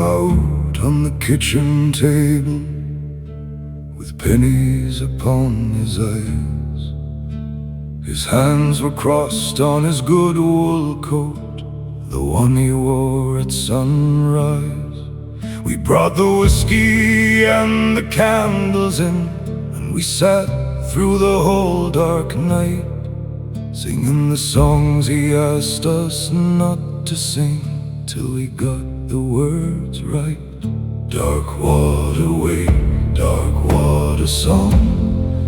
out on the kitchen table with pennies upon his eyes. His hands were crossed on his good wool coat, the one he wore at sunrise. We brought the whiskey and the candles in, and we sat through the whole dark night, singing the songs he asked us not to sing, till we got the words right. Dark water wake, dark water song,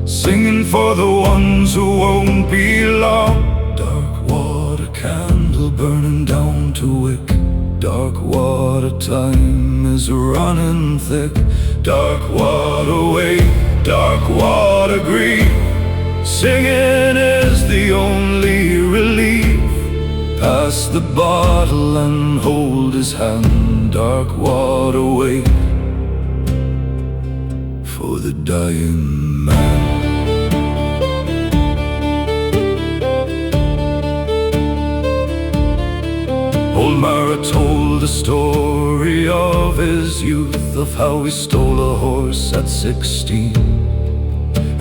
singing for the ones who won't be long. Dark water candle burning down to wick, dark water time is running thick. Dark water wake, dark water grief, singing is the only relief. Pass the bottle and hold his hand. Dark water wake for the dying man. Old Mara told the story of his youth, of how he stole a horse at 16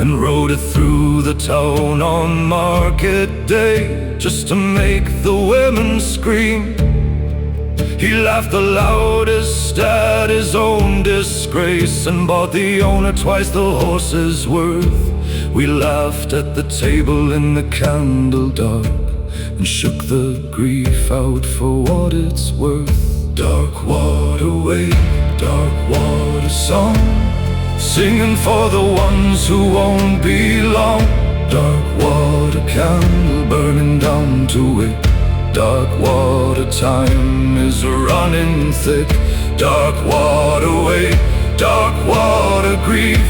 and rode it through the town on market day, just to make the women scream. He laughed the loudest at his own disgrace, and bought the owner twice the horse's worth. We laughed at the table in the candle dark, and shook the grief out for what it's worth. Dark water wake, dark water song, singing for the ones who won't be long. Dark water candle burning down to wick, dark water time is running thick. Dark water wake, dark water grief,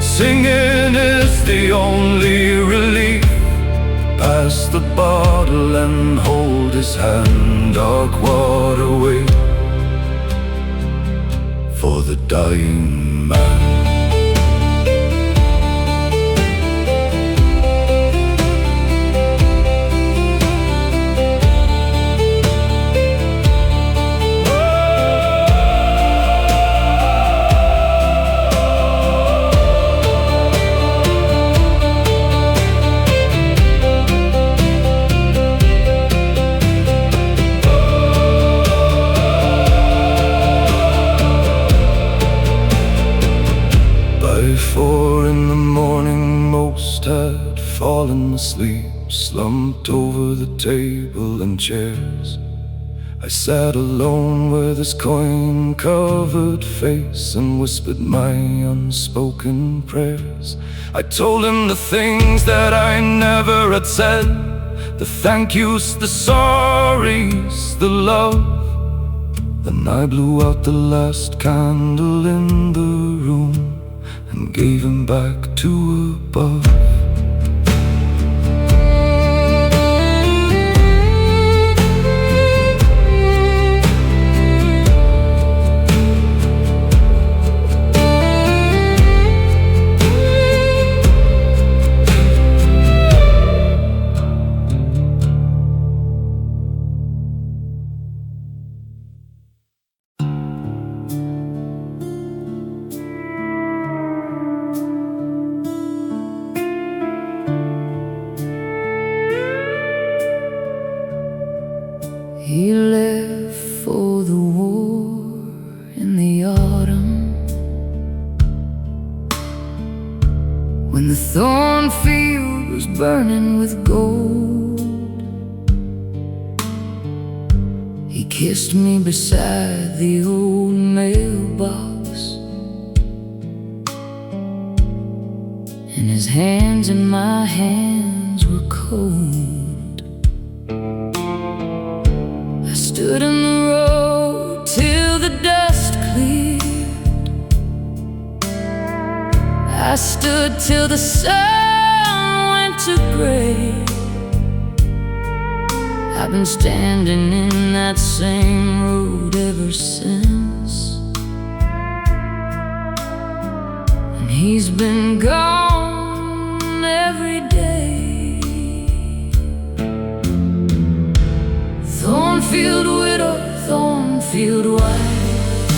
singing is the only relief. Pass the bottle and hold his hand. Dark water wake for the dying man. Had fallen asleep, slumped over the table and chairs. I sat alone with his coin-covered face and whispered my unspoken prayers. I told him the things that I never had said, the thank yous, the sorries, the love. Then I blew out the last candle in the room and gave him back to above. He left for the war in the autumn, when the thornfield was burning with gold. He kissed me beside the old mailbox, and his hands in my hands were cold. Stood in the road till the dust cleared. I stood till the sun went to gray. I've been standing in that same road ever since, and he's been gone every day. Thornfield widow, thornfield wife,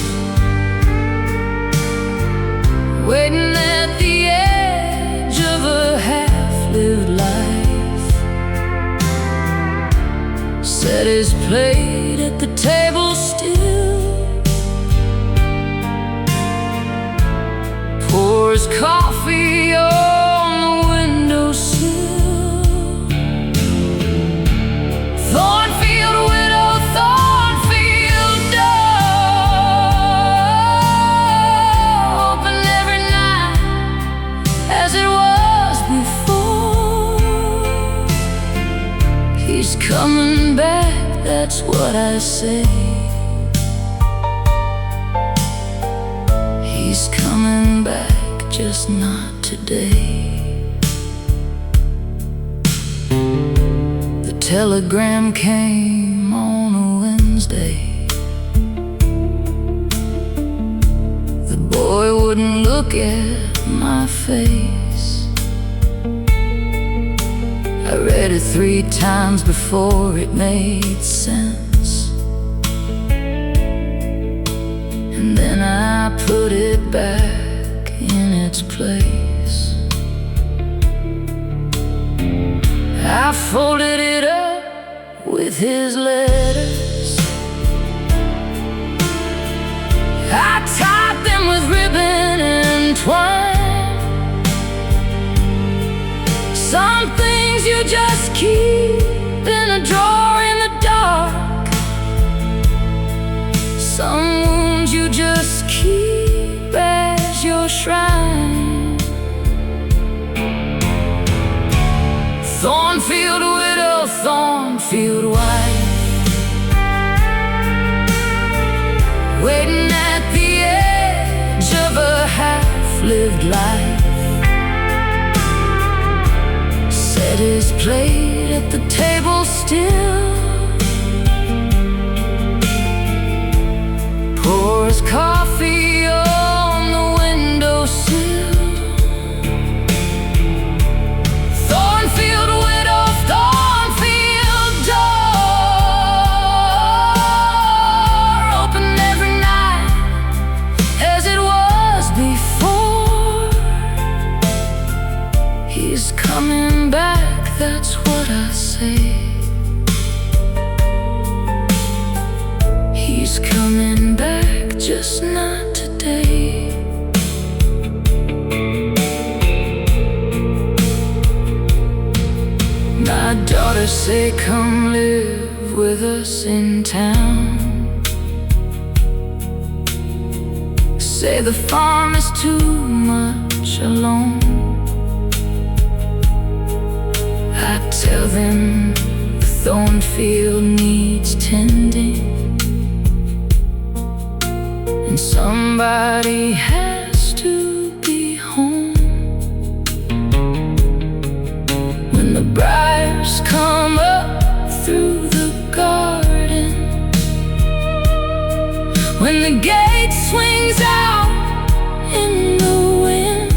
waiting at the edge of a half-lived life. Set his plate at the table still, pours coffee on the windowsill. Thornfield widow, thornfield door, open every night as it was before. He's coming back, that's what I say. He's coming back, just not today. The telegram came on a Wednesday. The boy wouldn't look at my face. I read it 3 times before it made sense, and then I put it back in its place. I folded it up with his letters. I tied them with ribbon and twine. Some things you just keep in a drawer in the dark. Some wounds you just keep as your shrine. Thornfield widow, thornfield wife, waiting at the edge of a half-lived life. Set his plate at the table still, pours coffee on the windowsill. Thornfield widow, thornfield door, open every night as it was before. He's coming back, that's what I say. He's coming back, just not today. My daughters say, come live with us in town. Say the farm is too much alone. I tell them the thornfield needs tending, and somebody has to be home. When the briars come up through the garden, when the gate swings out in the wind,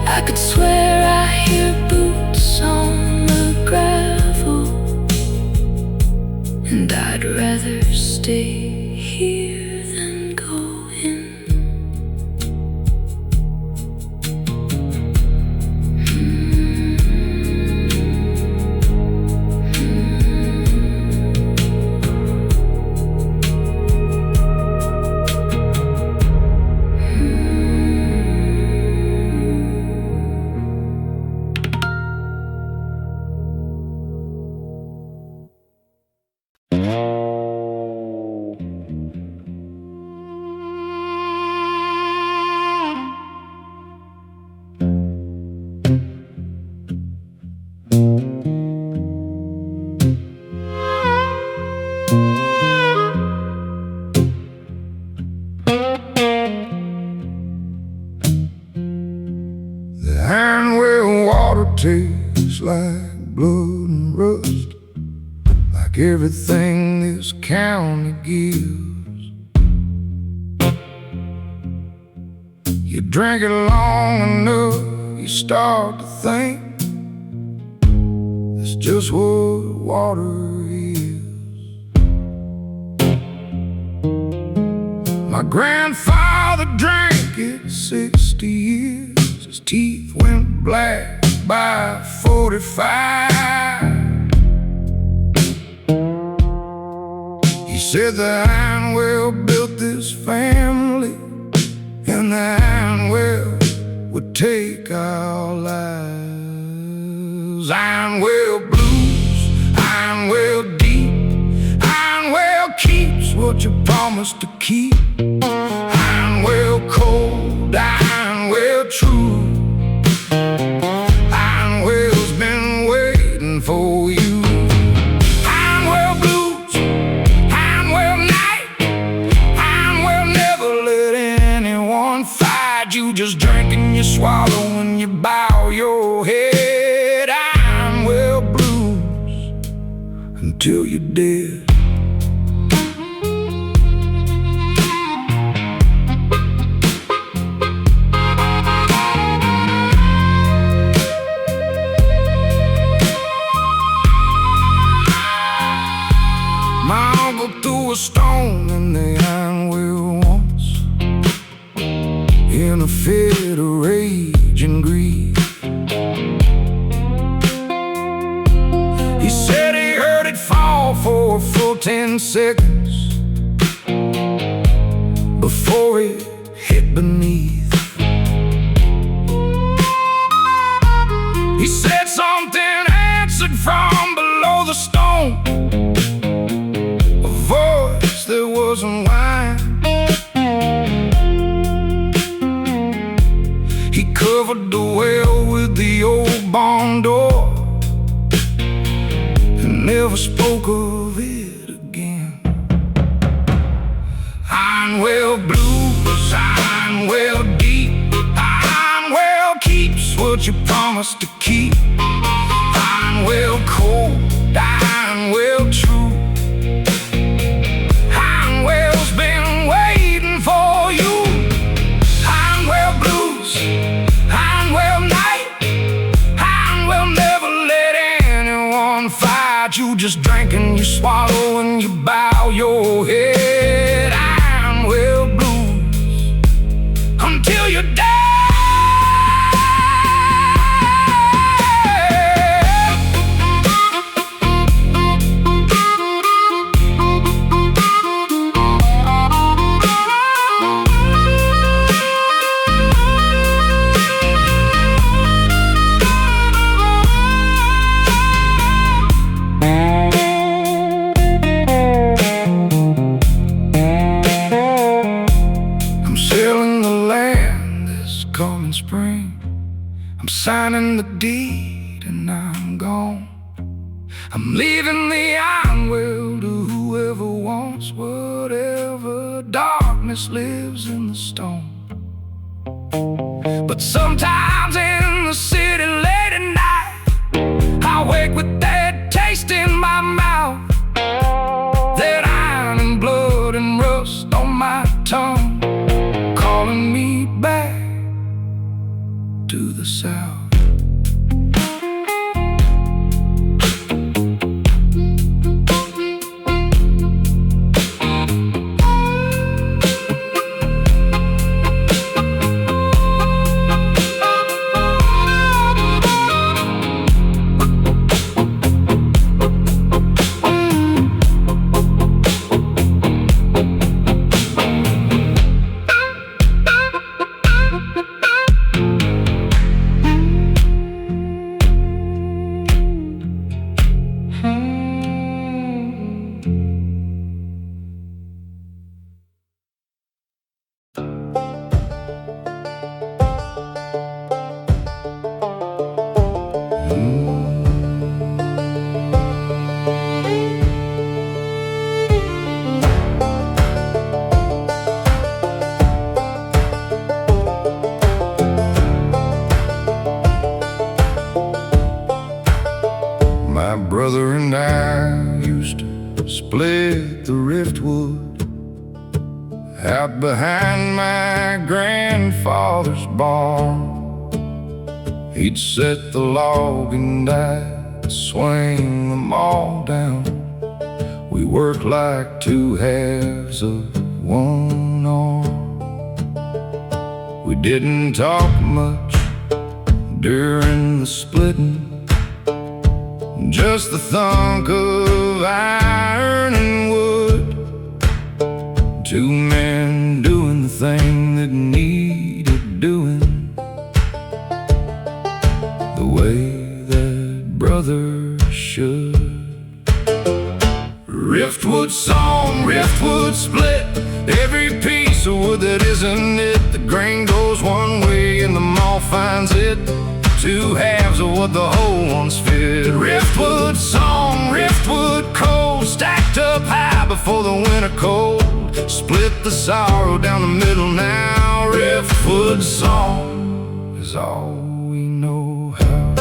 I could swear I hear boots on the gravel, and I'd rather stay here than go in. Tastes like blood and rust, like everything this county gives. You drink it long enough, you start to think that's just what water is. My grandfather father drank it 60 years. His teeth went black by 45. He said the ironwell built this family, and the ironwell would take our lives. Ironwell blues, ironwell deep, ironwell keeps what you promised to keep. Ironwell cold, ironwell true, ironwell's been waiting for you. Ironwell blues, ironwell night, ironwell never let anyone fight you. Just drink and you swallow and you bow your head. Ironwell blues until you're dead. A stone in the ironwell once, in a fit of rage and grief. He said he heard it fall for a full 10 seconds before it hit beneath. He said something answered from below the stone, there wasn't wine. He covered the well with the old barn door and never spoke of it again. Ironwell blues, ironwell deep, ironwell keeps what you promised to keep. Ironwell cold, ironwell true, you just drink and you swallow and you bow your head. Ironwell blues until you're dead. I'm signing the deed and I'm gone. I'm leaving the ironwell to whoever wants whatever darkness lives in the stone. But sometimes in the city late at night, I wake with that taste in my mouth, that iron and blood and rust on my tongue, calling me back to the south. My brother and I used to split the riftwood out behind my grandfather's barn. He'd set the log and I'd swing them all down. We worked like two halves of one arm. We didn't talk much during the splitting, just the thunk of iron and wood. Two men doing the thing that needed doing, the way that brothers should. Riftwood song, riftwood split, every piece of wood that isn't it. The grain goes one way and the moth finds it, two halves of what the whole one's fit. Riftwood song, riftwood cold, stacked up high before the winter cold. Split the sorrow down the middle now. Riftwood song is all we know how.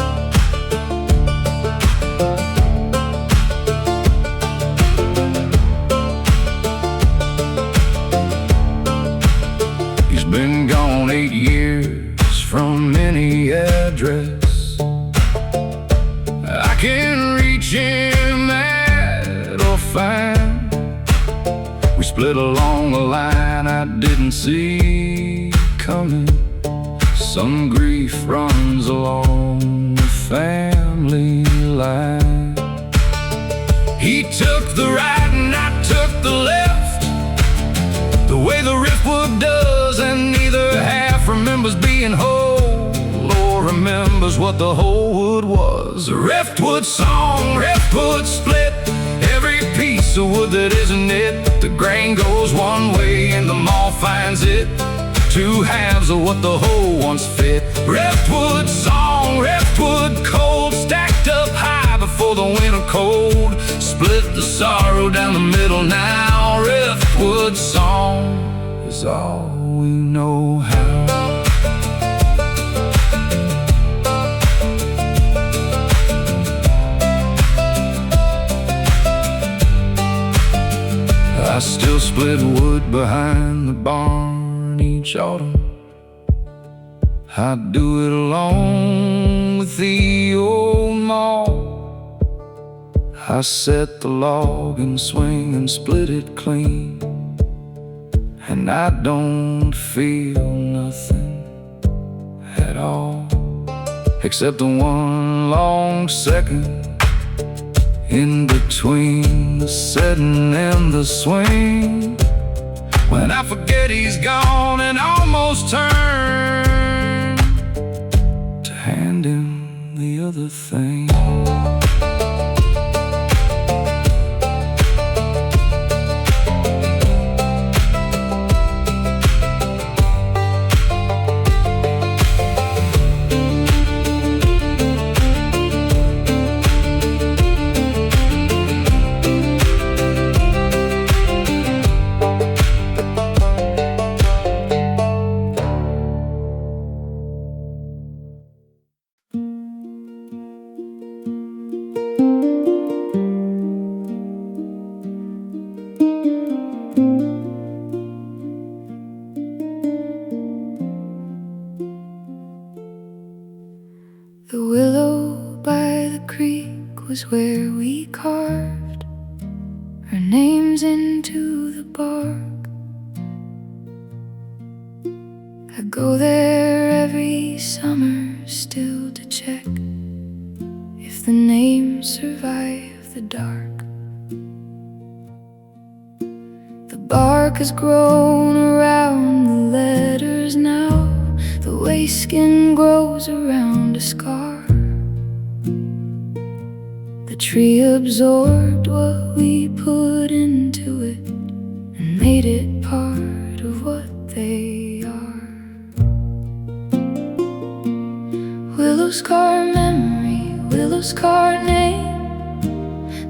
He's been gone 8 years from any address. I can reach him at or find. We split along a line I didn't see coming. Some grief runs along the family line. He took the right and I took the left, the way the riftwood does, and neither half remembers being whole or remembers what the whole wood was. A riftwood song, riftwood split, every piece of wood that isn't it. The grain goes one way and the moth finds it, two halves of what the whole once fit. Riftwood song, riftwood cold, stacked up high before the winter cold. Split the sorrow down the middle now. Riftwood song is all we know how. I still split wood behind the barn each autumn. I do it along with the old maul. I set the log and swing and split it clean, and I don't feel nothing at all, except the one long second in between the setting and the swing, when I forget he's gone and almost turn to hand him the other thing. The willow by the creek was where we carved our names into the bark. I go there every summer still to check if the names survive the dark. The bark has grown around the letters now, the way skin grows around a scar. The tree absorbed what we put into it and made it part of what they are. Willowscar memory, willowscar name,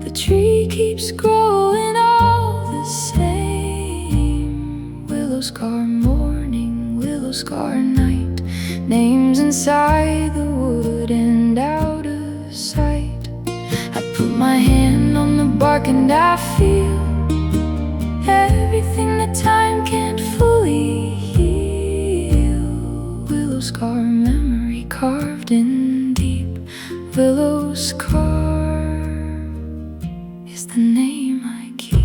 the tree keeps growing all the same. Willowscar morning, willowscar night, names inside the wood and out of sight. I put my hand on the bark and I feel everything that time can't fully heal. Willowscar memory carved in deep. Willowscar is the name I keep.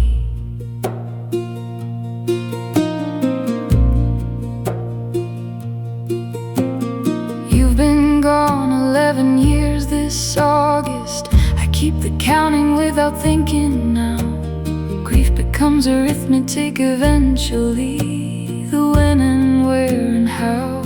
keep the counting without thinking now. Grief becomes arithmetic eventually, the when and where and how.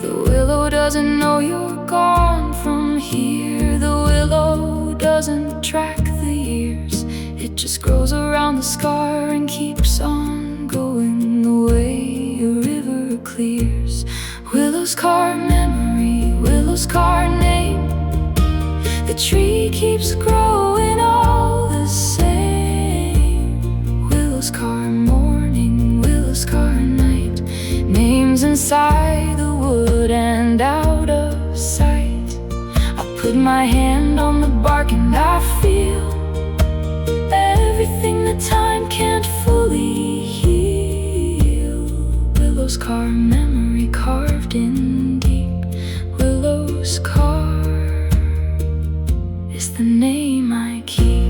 The willow doesn't know you're gone from here. The willow doesn't track the years. It just grows around the scar and keeps on going the way a river clears. Willowscar memory, willowscar name. The tree keeps growing all the same. Willowscar morning, willowscar night. Names inside the wood and out of sight. I put my hand on the bark and I feel everything that time can't fully heal. Willowscar memory carved in deep. Willowscar is the name I keep.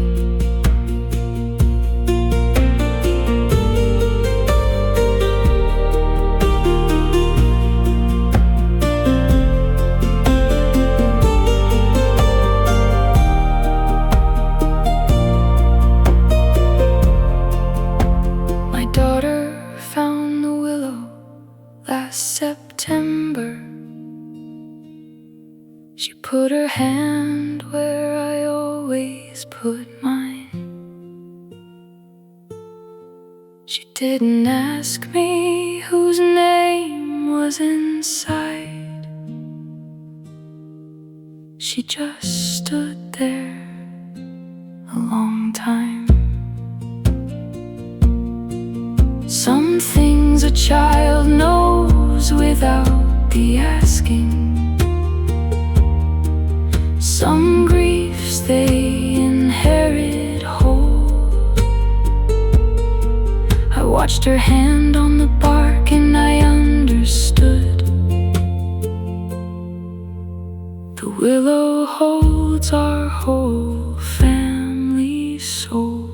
My daughter found the willow last September. She put her hand where I always put mine. She didn't ask me whose name was inside. She just stood there a long time. Some things a child knows without the asking. Some griefs they inherit whole. I watched her hand on the bark and I understood. The willow holds our whole family soul.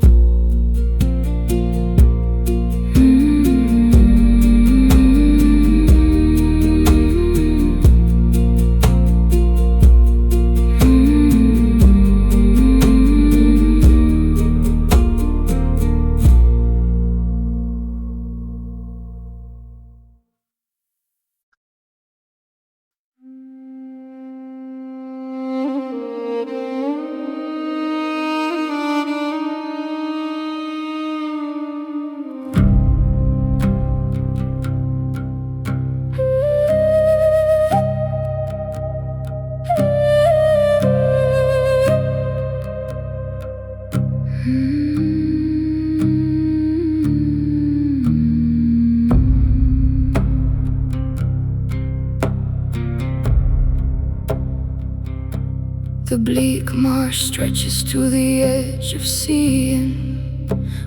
The bleak marsh stretches to the edge of seeing,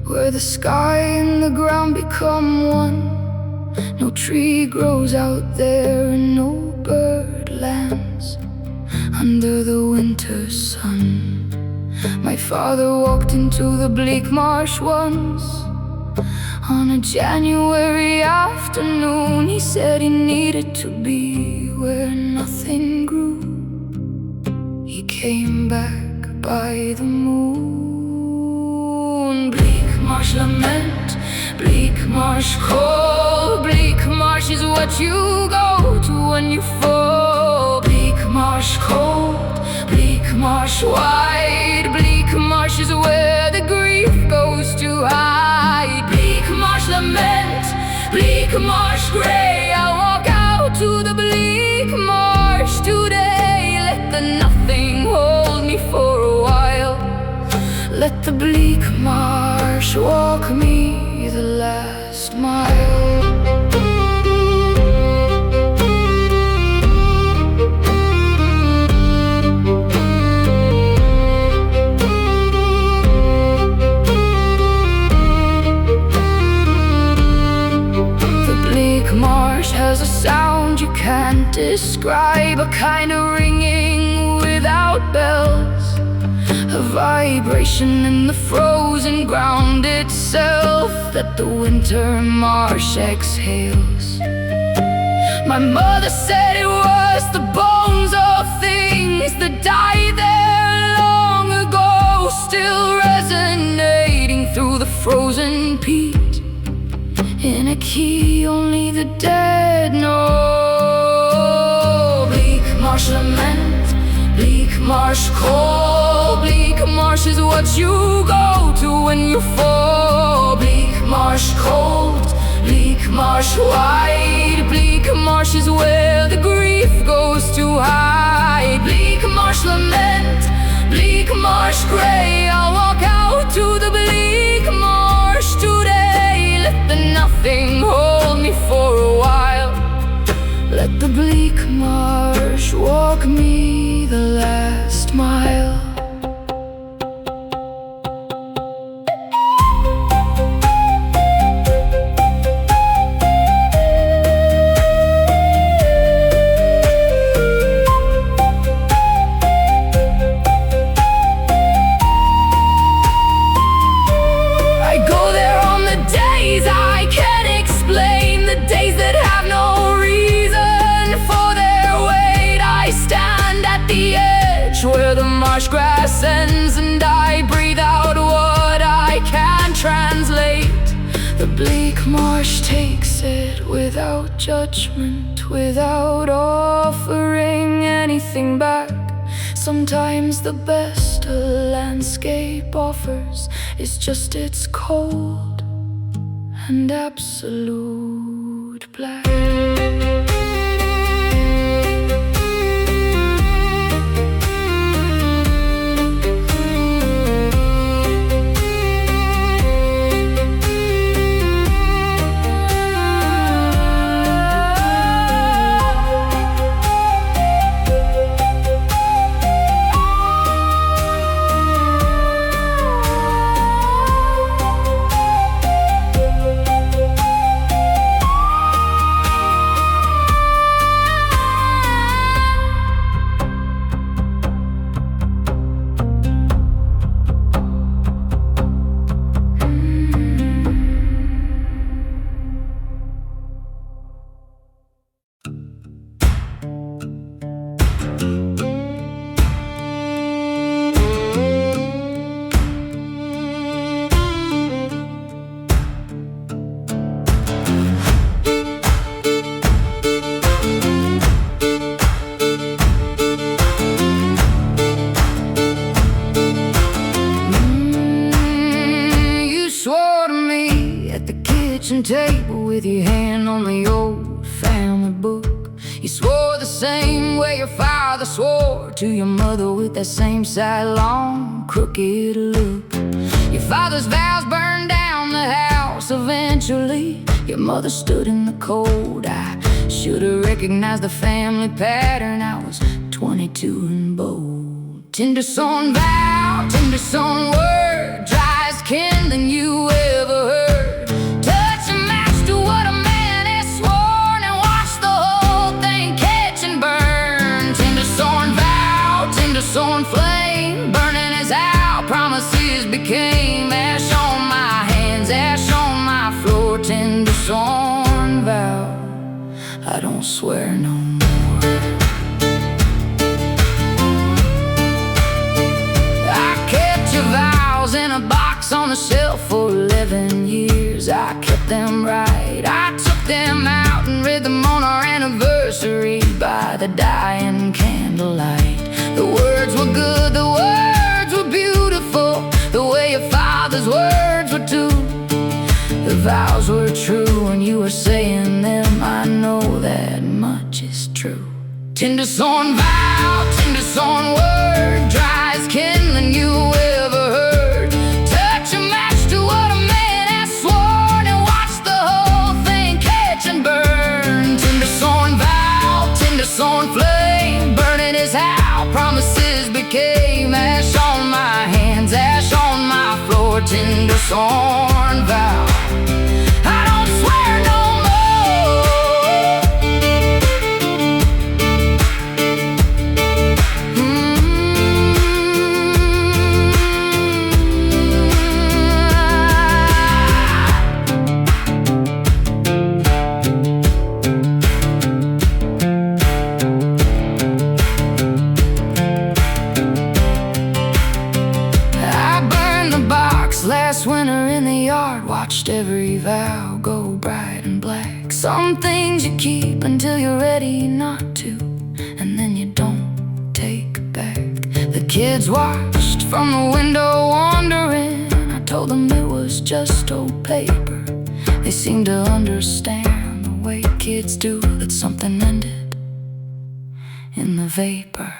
where the sky and the ground become one. No tree grows out there and no bird lands under the winter sun. My father walked into the bleak marsh once. On a January afternoon, he said he needed to be where nothing grew. He came back by the moon. Bleak marsh lament, bleak marsh cold. Bleak marsh is what you go to when you fall. Bleak marsh cold, bleak marsh wide. Bleak marsh is where the grief goes to hide. Bleak marsh lament, bleak marsh gray. I walk out to the bleak marsh today. Let the nothing hold me for a while. Let the bleak marsh walk me the last mile. The bleak marsh has a sound you can't describe, a kind of ringing without bells, a vibration in the frozen ground itself that the winter marsh exhales. My mother said it was the bones of things that die there he, only the dead know. Bleak marsh lament, bleak marsh cold. Bleak marsh is what you go to when you fall. Bleak marsh cold, bleak marsh wide. Bleak marsh is where the grief goes to hide. Bleak marsh lament, bleak marsh gray. I'll walk out to the bleak marsh today. Let the nothing hold me for a while. Let the bleak marsh walk me the last mile. Where the marsh grass ends and I breathe out what I can translate. The bleak marsh takes it without judgment, without offering anything back. Sometimes the best a landscape offers is just its cold and absolute black. Table with your hand on the old family book. You swore the same way your father swore to your mother, with that same sidelong, crooked look. Your father's vows burned down the house eventually. Your mother stood in the cold. I should've recognized the family pattern. I was 22 and bold. Tindersworn vow, tindersworn word, dry as kindling you ever heard. Tindersworn flame, burning as our promises became ash on my hands, ash on my floor. Tindersworn vow, I don't swear no more. I kept your vows in a box on the shelf for 11 years. I kept them right, I took them out and read them on our anniversary by the dying candlelight. The words were good, the words were beautiful, the way your father's words were too. The vows were true and you were saying them. I know that much is true. Tindersworn vow, tindersworn word, dry as kindling you ever heard. Touch a match to what a man has sworn and watch the whole thing catch and burn. Tindersworn vow, tindersworn flame, burning his house. Promises became ash on my hands, ash on my floor. Tindersworn vow, I don't swear no last winter in the yard, watched every vow go bright and black. Some things you keep until you're ready not to, and then you don't take back. The kids watched from the window wondering. I told them it was just old paper. They seemed to understand the way kids do, that something ended in the vapor.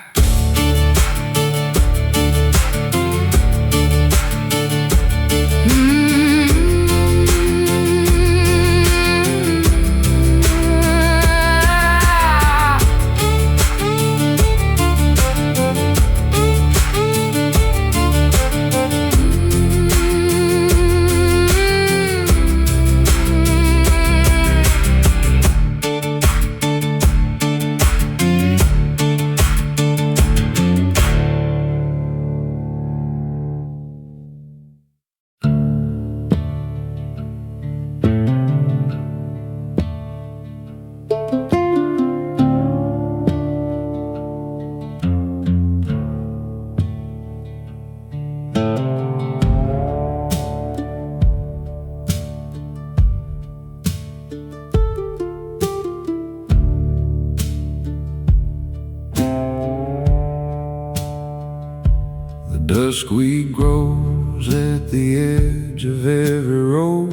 Duskweed grows at the edge of every road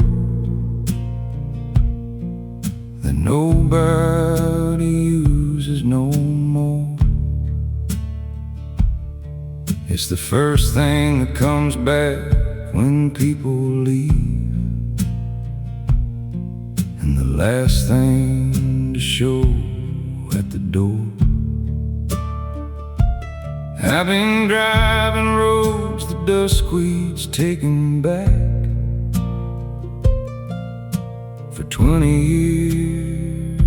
that nobody uses no more. It's the first thing that comes back when people leave, and the last thing to show at the door. I've been driving roads the duskweed's taken back for 20 years,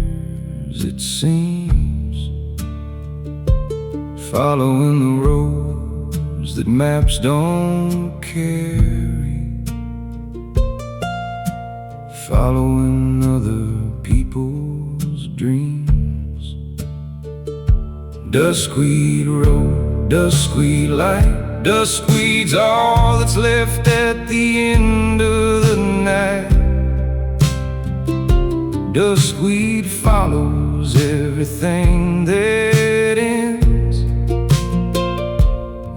it seems, following the roads that maps don't carry, following other people's dreams. Duskweed road, duskweed light, duskweed's all that's left at the end of the night. Duskweed follows everything that ends.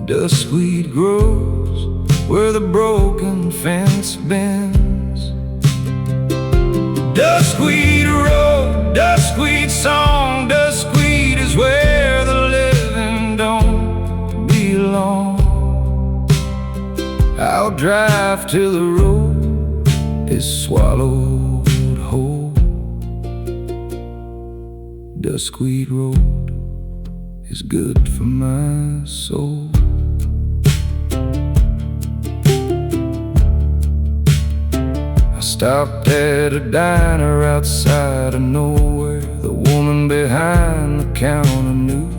Duskweed grows where the broken fence bends. Duskweed road, duskweed song, duskweed is where the living don't belong. I'll drive till the road is swallowed whole. Duskweed road is good for my soul. I stopped at a diner outside of nowhere. The woman behind the counter knew.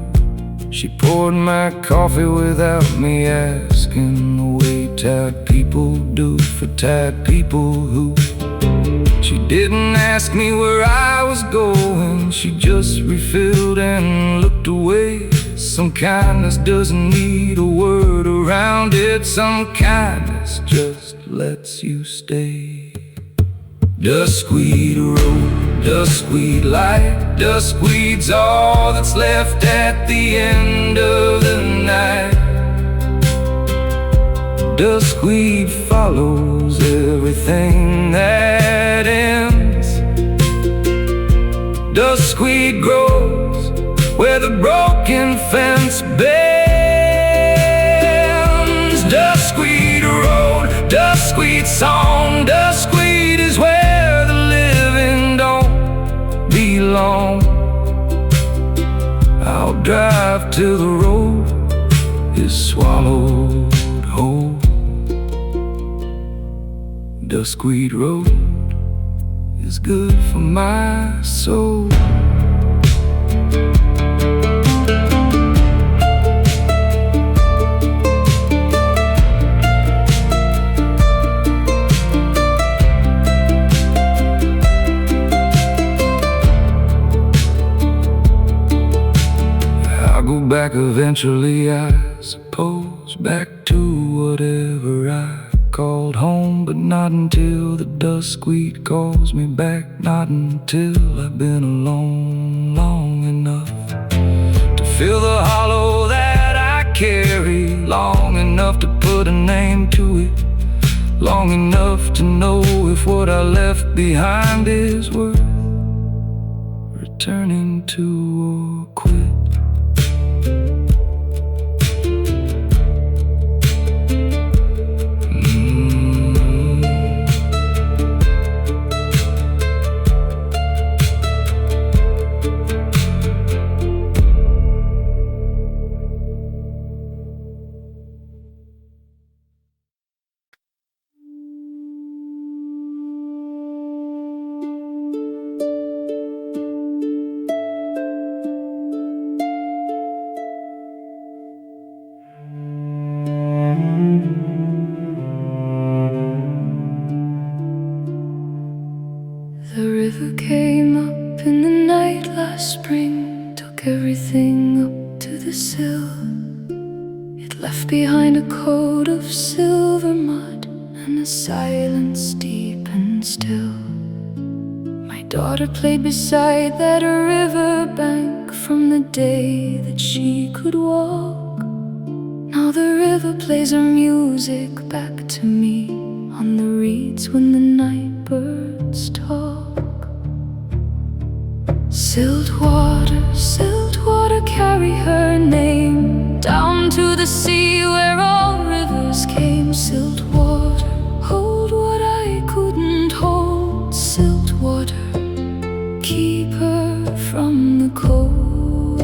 She poured my coffee without me asking, the way tired people do for tired people who. She didn't ask me where I was going, she just refilled and looked away. Some kindness doesn't need a word around it. Some kindness just lets you stay. Duskweed road, duskweed light, duskweed's all that's left at the end of the night. Duskweed follows everything that ends. Duskweed grows where the broken fence bends. Duskweed road, duskweed song, duskweed is where the living don't belong. I'll drive till the road is swallowed whole. Duskweed road is good for my soul. I'll go back eventually, I suppose, back to whatever I called home, but not until the duskweed calls me back. Not until I've been alone long enough to feel the hollow that I carry, long enough to put a name to it, long enough to know if what I left behind is worth returning to or quit. The river came up in the night last spring, took everything up to the sill. It left behind a coat of silver mud and a silence deep and still. My daughter played beside that river bank from the day that she could walk. Now the river plays her music back to me on the reeds when the night birds talk. Siltwater, siltwater, carry her name down to the sea where all rivers came. Siltwater, hold what I couldn't hold. Siltwater, keep her from the cold.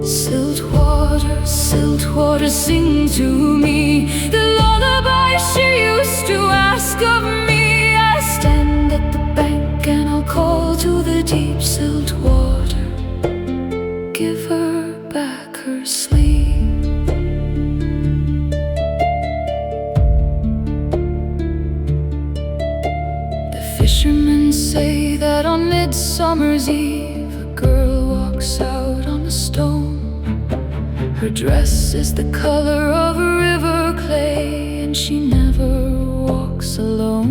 Siltwater, siltwater, sing to me the lullaby she used to ask of me. I stand at the bank and I'll call to the deep. Siltwater, give her back her sleep. The fishermen say that on Midsummer's Eve a girl walks out on a stone. Her dress is the color of a river clay, and she never walks alone.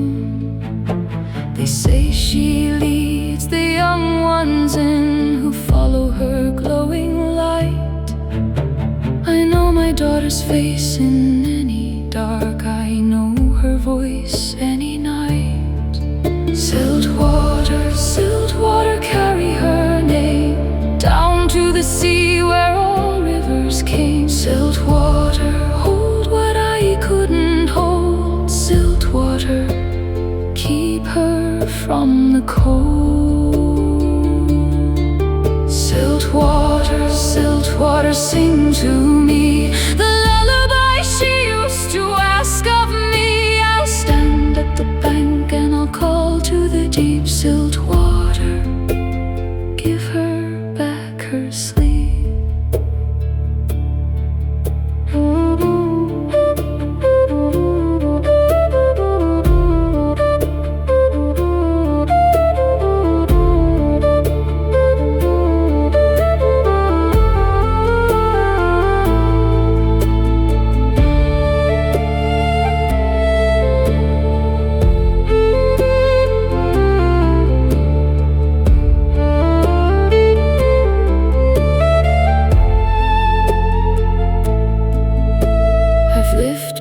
They say she leads the young ones in who follow her glowing light. I know my daughter's face in any dark, I know her voice any night. Siltwater, siltwater, carry her name down to the sea where all rivers came. Siltwater, hold what I couldn't hold. Siltwater, keep her from the cold. Siltwater, siltwater, sing to me the lullaby she used to ask of me. I'll stand at the bank and I'll call to the deep. Siltwater, give her back her sleep.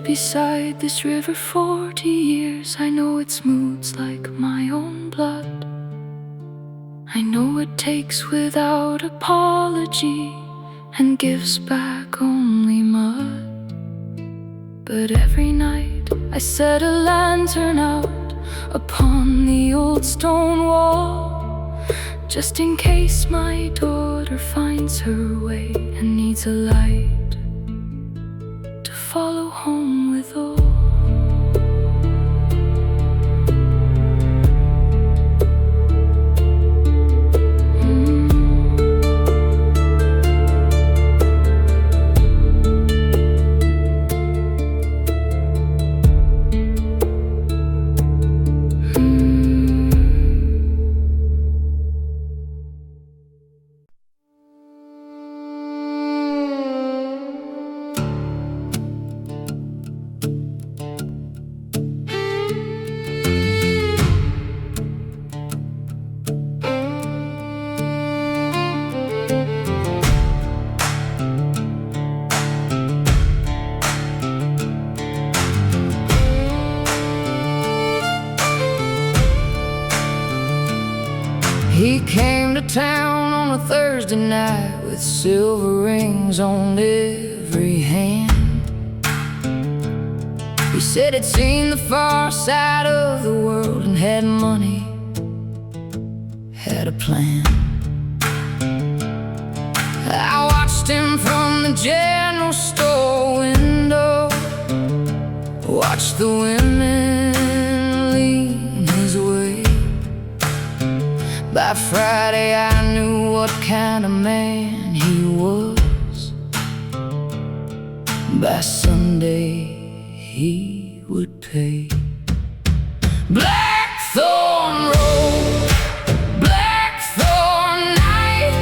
Beside this river 40 years, I know its moods like my own blood. I know it takes without apology and gives back only mud. But every night I set a lantern out upon the old stone wall, just in case my daughter finds her way and needs a light to follow home with all. He came to town on a Thursday night with silver rings on every hand. He said he'd seen the far side of the world and had money, had a plan. I watched him from the general store window, watched the women lean his way. By Friday I knew what kind of man he was. By Sunday he would pay. Blackthorn road, blackthorn night.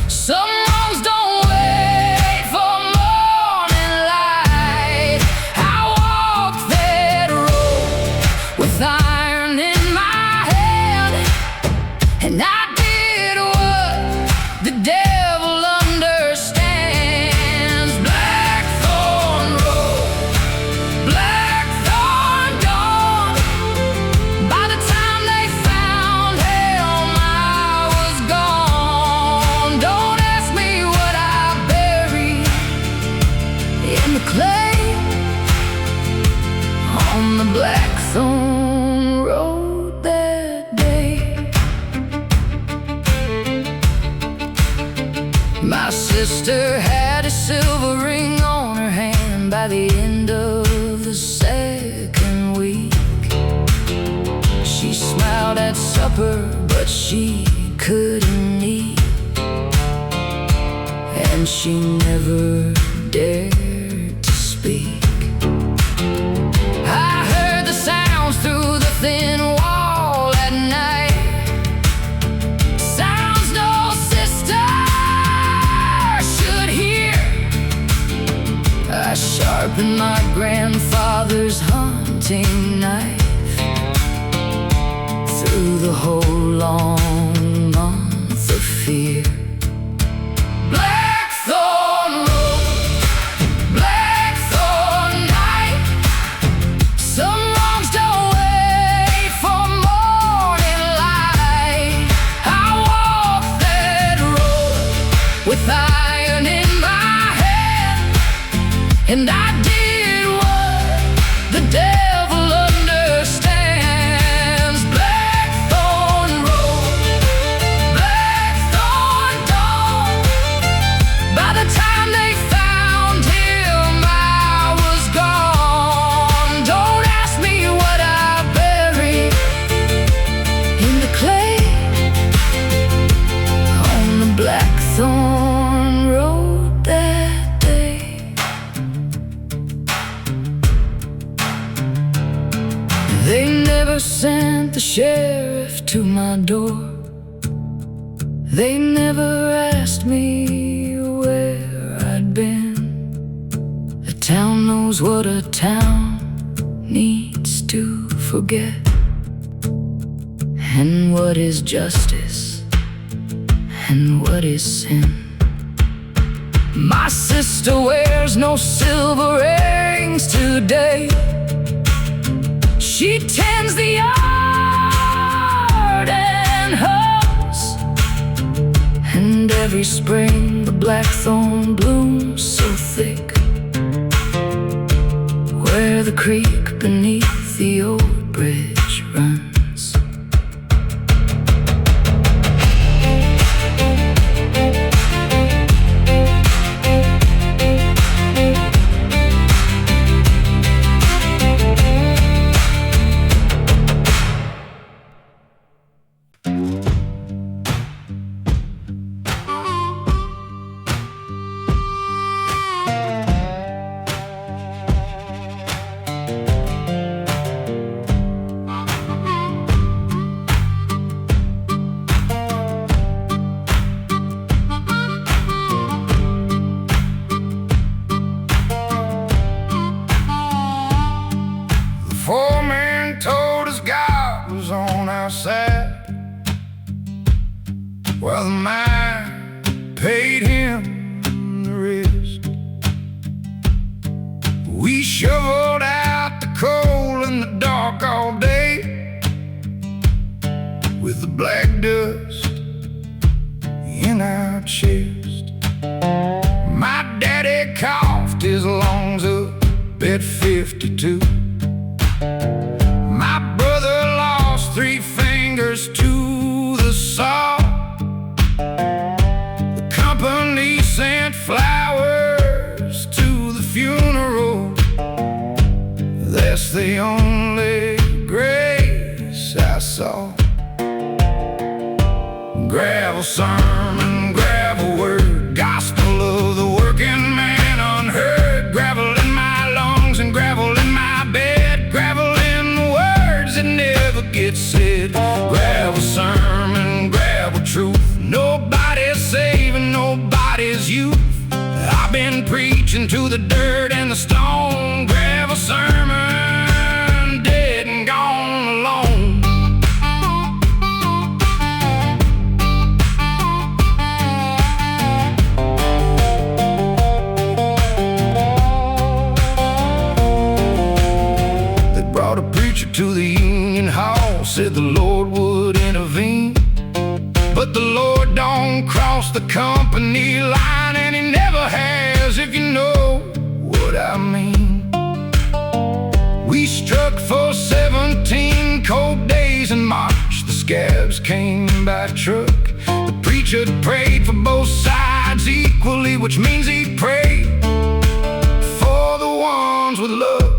Some roads don't wait for morning light. I walked that road with iron in my hand, and I did what the devil understands. Blackthorn road, blackthorn dawn. By the time they found him, I was gone. Don't ask me what I buried in the clay on the blackthorn road that day. My sister had a silver ring on her hand by the end of the second week. She smiled at supper, but she couldn't eat, and she never dared to speak. I heard the sounds through the thin wall at night, sounds no sister should hear. I sharpened my grandfather's hunting knife through the whole long month of fear. Blackthorn road, blackthorn night. Some wrongs don't wait for morning light. I walked that road with iron in my hand, and I did what the devil understands. Blackthorn road, blackthorn dawn. By the time they found him, I was gone. Don't ask me what I buried in the clay on the blackthorn road that day. They never sent the sheriff to my door. They never asked me where I'd been. A town knows what a town needs to forget, and what is justice and what is sin. My sister wears no silver rings today. She tends the yard and hoes, and every spring the blackthorn blooms so thick where the creek beneath the old bridge runs. Foreman told us God was on our side, well, the mine paid him the rest. We shoveled out the coal in the dark all day, with the black dust chest. My daddy coughed his lungs up at 52. My brother lost 3 fingers to the saw. The company sent flowers to the funeral. That's the only grace I saw. Gravel sermon, gravel word, gospel of the working man unheard. Gravel in my lungs and gravel in my bed, gravel in the words that never get said. Gravel sermon, gravel truth, nobody's saving nobody's youth. I've been preaching to the dirt and the stone. Gravel sermon, dead and gone alone. To the union hall, said the Lord would intervene, but the Lord don't cross the company line, and he never has, if you know what I mean. We struck for 17 cold days in March. The scabs came by truck. The preacher prayed for both sides equally, which means he prayed for the ones with luck.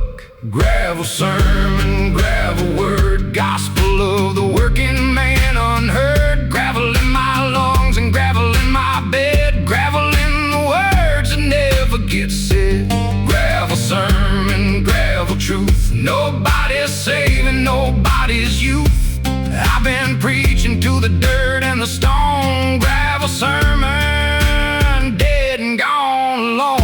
Gravel sermon, gravel word, gospel of the working man unheard. Gravel in my lungs and gravel in my bed, gravel in the words that never get said. Gravel sermon, gravel truth, nobody's saving nobody's youth. I've been preaching to the dirt and the stone. Gravel sermon, dead and gone alone.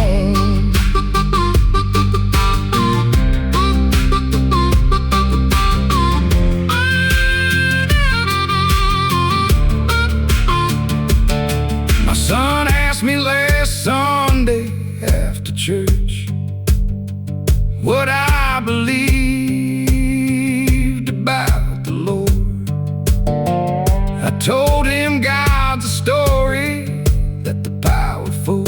Son asked me last Sunday after church what I believed about the Lord. I told him God's a story that the powerful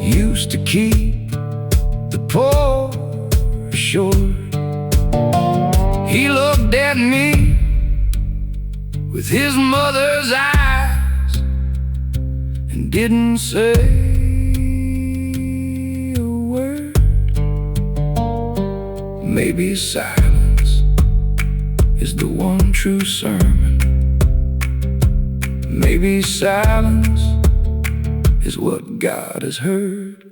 used to keep the poor short. He looked at me with his mother's eyes and didn't say a word. Maybe silence is the one true sermon. Maybe silence is what God has heard.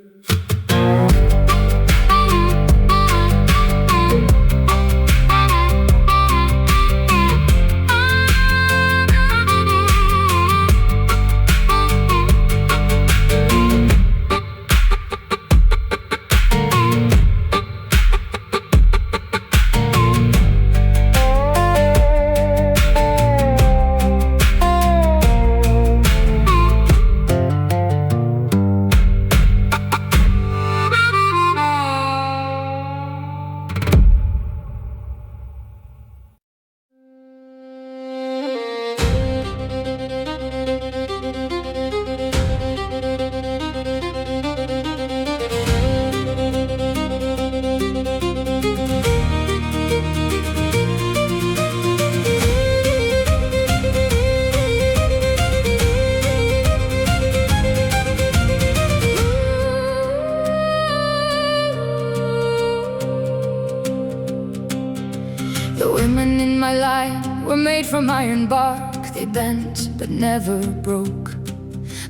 From ironbark, they bent but never broke.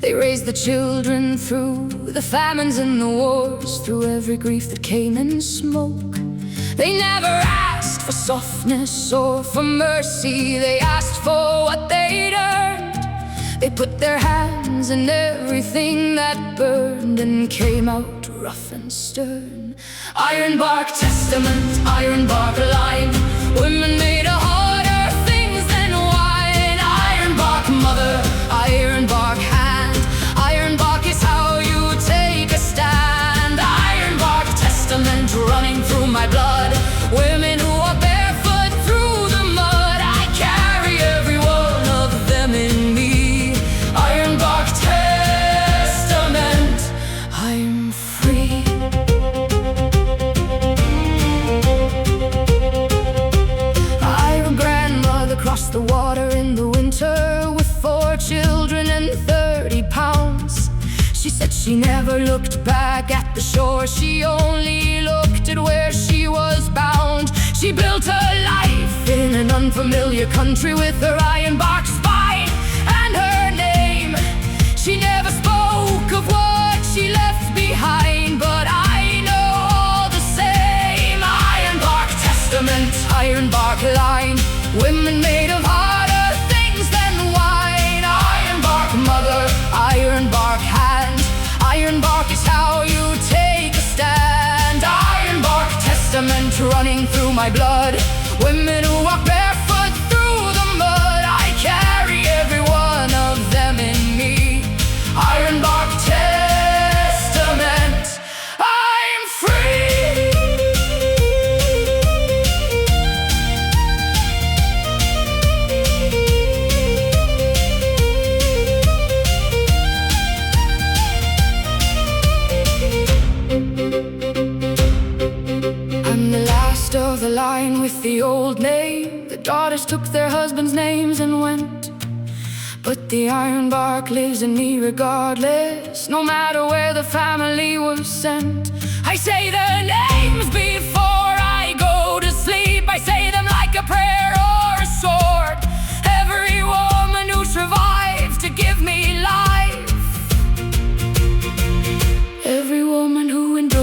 They raised the children through the famines and the wars, through every grief that came in smoke. They never asked for softness or for mercy, they asked for what they'd earned. They put their hands in everything that burned and came out rough and stern. Ironbark testament, ironbark line, women made a harder things than wine. Ironbark mother, ironbark hand, ironbark is how you take a stand. Ironbark testament running through my blood, women who are barefoot through the mud. I carry every one of them in me. I'm free. Iron grandmother crossed the water in the winter with 4 children and 30 pounds. She said she never looked back at the shore, she only looked at where she was bound. She built her life in an unfamiliar country with her ironbark spine and her name. She never spoke of what she left behind, but I know all the same. Ironbark testament, ironbark line, women made of harder things than wine. Ironbark mother, ironbark hand, ironbark is how you take a stand. Ironbark testament running through my blood, women who walk barefoot through the mud. I carry every one of them in me. Ironbark testament, I'm free. I'm the last of the line with the old name. The daughters took their husbands' names and went, but the ironbark lives in me regardless, no matter where the family was sent. I say their names before I go to sleep. I say them like a prayer or a sword. Every woman who survived to give me life, every woman who endured.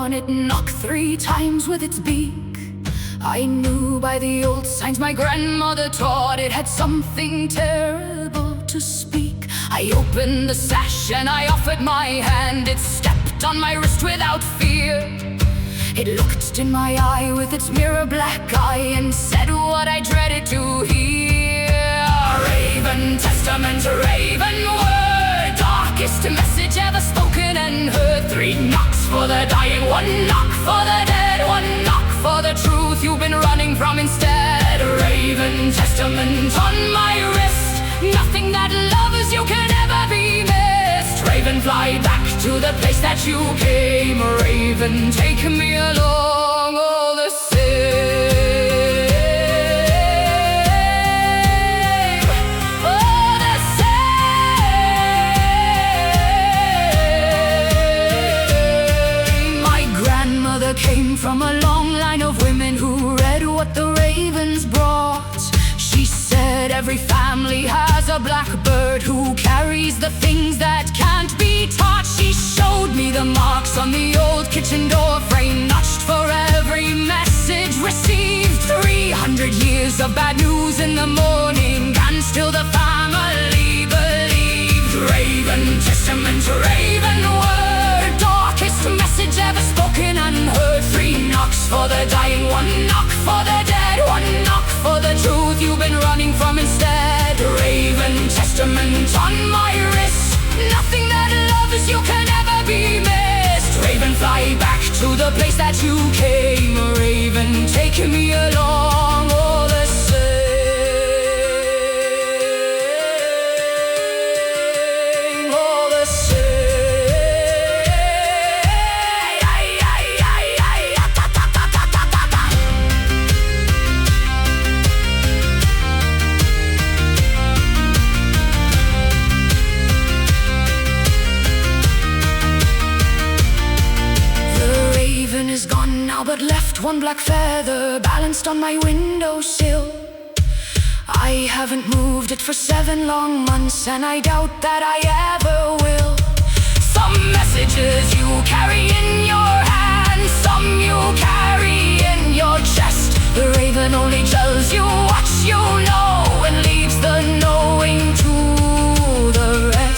It knocked 3 times with its beak. I knew by the old signs my grandmother taught, it had something terrible to speak. I opened the sash and I offered my hand. It stepped on my wrist without fear. It looked in my eye with its mirror black eye and said what I dreaded to hear. Raven testament, raven word, darkest message ever spoken and heard. 3 knocks for the dying, 1 knock for the dead, 1 knock for the truth you've been running from instead. Raven testament on my wrist, nothing that loves you can ever be missed. Raven, fly back to the place that you came. Raven, take me along all the same. Came from a long line of women who read what the ravens brought. She said every family has a blackbird who carries the things that can't be taught. She showed me the marks on the old kitchen door frame, notched for every message received. 300 years of bad news in the morning, and still the family believed. Raven testament, raven word, darkest message ever spoken unheard. 3 knocks for the dying, 1 knock for the dead, 1 knock for the truth you've been running from instead. Raven testament on my wrist, nothing that loves you can ever be missed. Raven, fly back to the place that you came. Raven, take me along all the same. All the same. left one black feather balanced on my windowsill. I haven't moved it for 7 long months, and I doubt that I ever will. Some messages you carry in your hand, some you carry in your chest. The raven only tells you what you know and leaves the knowing to the rest.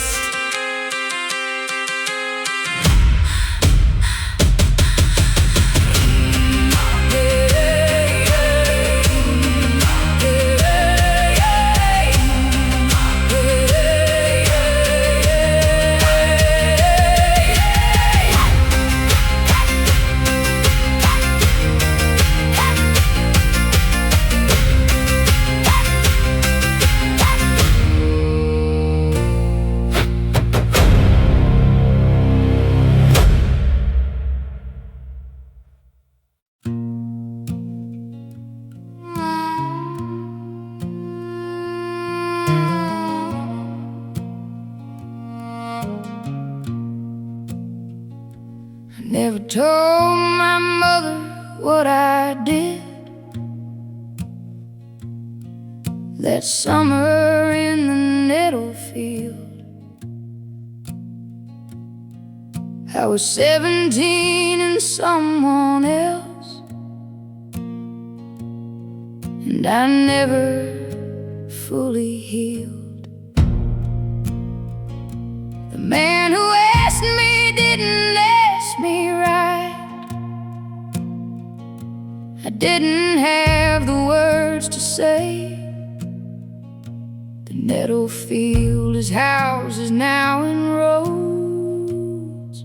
Never told my mother what I did that summer in the nettle field. I was 17 and someone else, and I never fully healed. The man who asked me didn't ask me right. I didn't have the words to say. The nettle field is houses now in rows,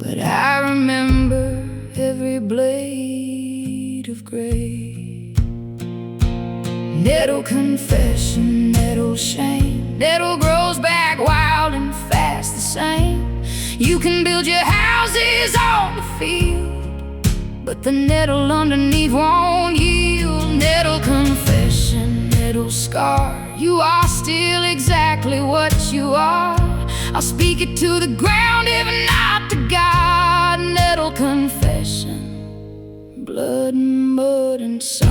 but I remember every blade of gray. Nettle confession, nettle shame. Nettle grows back wild and fast the same. You can build your houses on the field, but the nettle underneath won't yield. Nettle confession, nettle scar. You are still exactly what you are. I'll speak it to the ground, if not to God. Nettle confession, blood and mud and sod.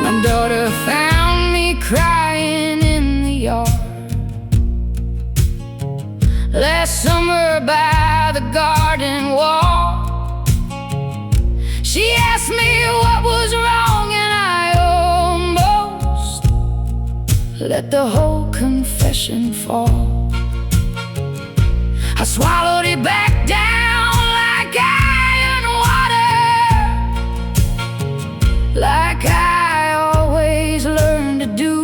My daughter found me crying in the yard last summer by the garden wall. She asked me what was wrong, and I almost let the whole confession fall. I swallowed it back down like iron water, like I always learned to do.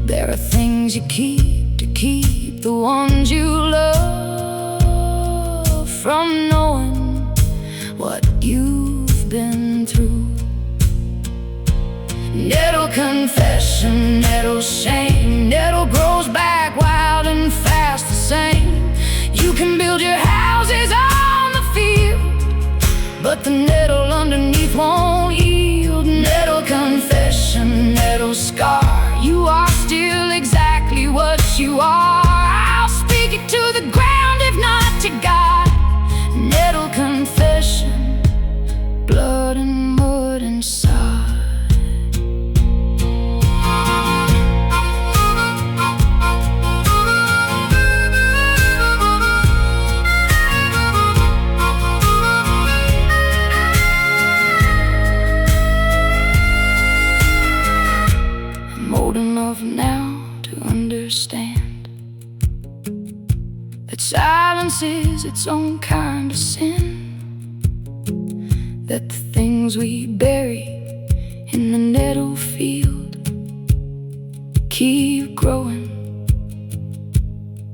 There are things you keep to keep the ones you love from knowing what you've been through. Nettle confession, nettle shame. Nettle grows back wild and fast the same. You can build your houses on the field, but the nettle underneath won't yield. Nettle confession, nettle scar. You are still exactly what you are. I'll speak it to the ground, if not to God. Nettle confession, blood and mud and sod. I'm old enough now to understand that silence is its own kind of sin, that the things we bury in the nettle field keep growing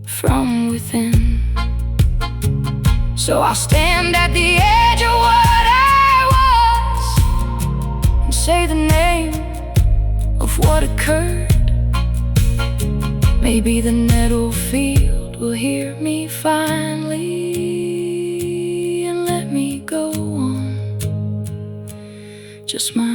from within. So I'll stand at the edge of what I was and say the name of what occurred. Maybe the nettle field will hear me finally and let me go on just my